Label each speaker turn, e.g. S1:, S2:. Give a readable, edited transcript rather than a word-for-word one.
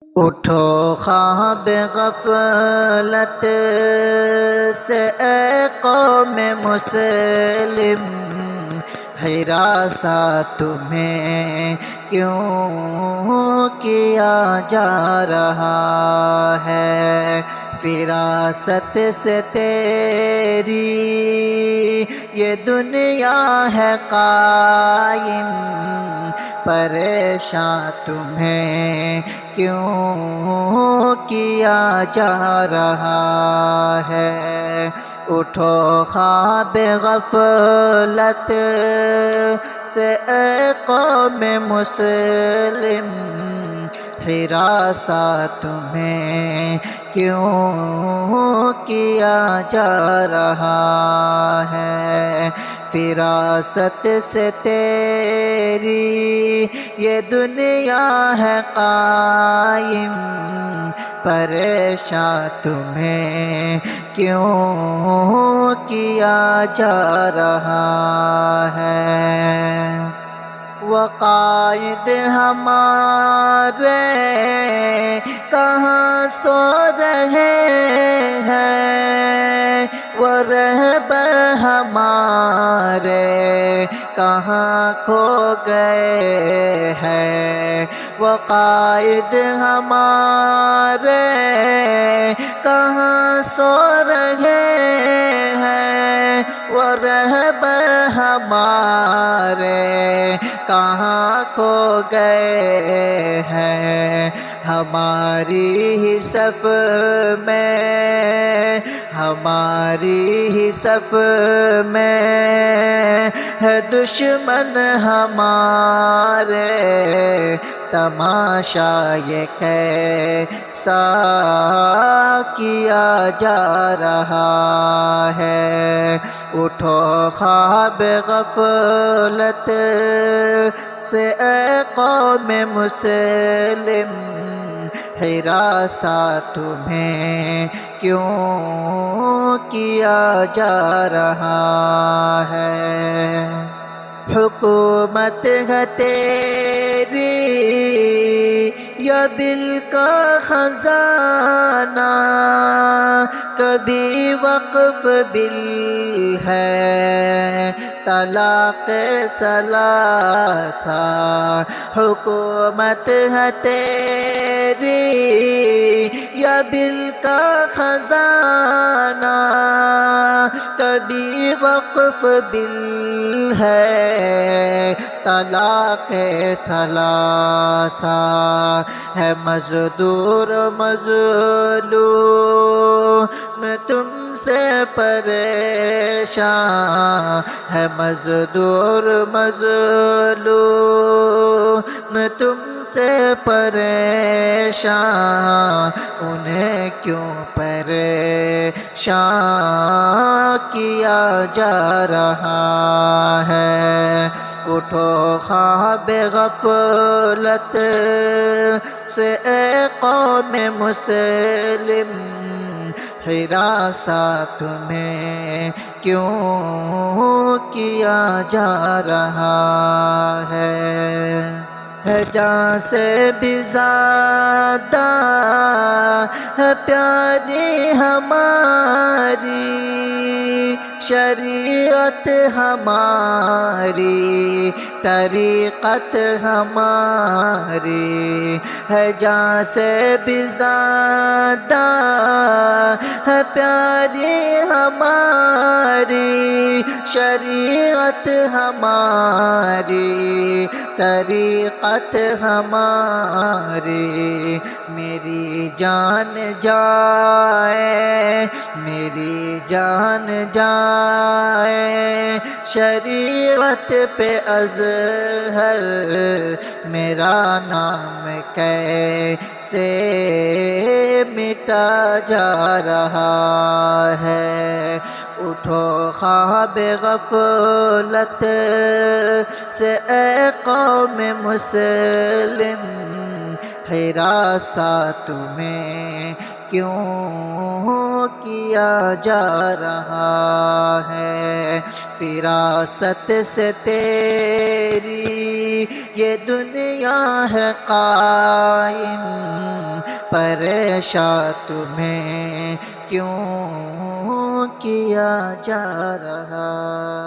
S1: اٹھو خواب غفلت سے اے قوم مسلم، ہراساں تمہیں کیوں کیا جا رہا ہے؟ فراست سے تیری یہ دنیا ہے قائم، پریشاں تمہیں کیوں کیا جا رہا ہے؟ اٹھو خواب غفلت سے اے قوم مسلم، ہراساں تمہیں کیوں کیا جا رہا ہے؟ فراست سے تیری یہ دنیا ہے قائم، پریشاں تمہیں کیوں کیا جا رہا ہے؟ وقائد ہمارے کہاں سو رہے ہیں، وہ رہبر ہمارے کہاں کھو گئے ہیں؟ وقائد ہمارے کہاں سو رہے ہیں، وہ رہبر ہمارے کہاں کھو گئے ہیں؟ ہماری ہی صف میں، ہماری ہی صف میں ہے دشمن ہمارے، تماشا یہ کیسا کیا جا رہا ہے؟ اٹھو خواب غفلت سے اے قوم مسلم، ہراساں تمہیں کیوں کیا جا رہا ہے؟ حکومت ہے تیری یا بل کا خزانہ، کبھی وقف بل ہے طلاق ثلاثہ۔ حکومت ہے تیری یا بل کا خزانہ، کبھی وقف بل ہے طلاق ثلاثہ۔ ہے مزدور مظلوم تم سے پریشاں، ہے مزدور مظلوم تم سے پریشاں، انہیں کیوں پریشاں کیا جا رہا ہے؟ اٹھو خواب غفلت سے اے قوم مسلم، ہراساں تمہیں کیوں کیا جا رہا ہے؟ جان سے بھی زیادہ ہے پیاری ہماری شریعت، ہماری طریقت ہماری ہے، جان سے بھی زیادہ ہے پیاری ہماری شریعت، ہماری طریقت ہماری۔ میری جان جائے، میری جان جائے شریعت پہ اظہر، میرا نام کیسے مٹا جا رہا ہے؟ اٹھو خواب غفلت سے اے قوم مسلم، ہراساں تمہیں کیوں کیا جا رہا ہے؟ فراست سے تیری یہ دنیا ہے قائم، پریشاں تمہیں کیوں کیا جا رہا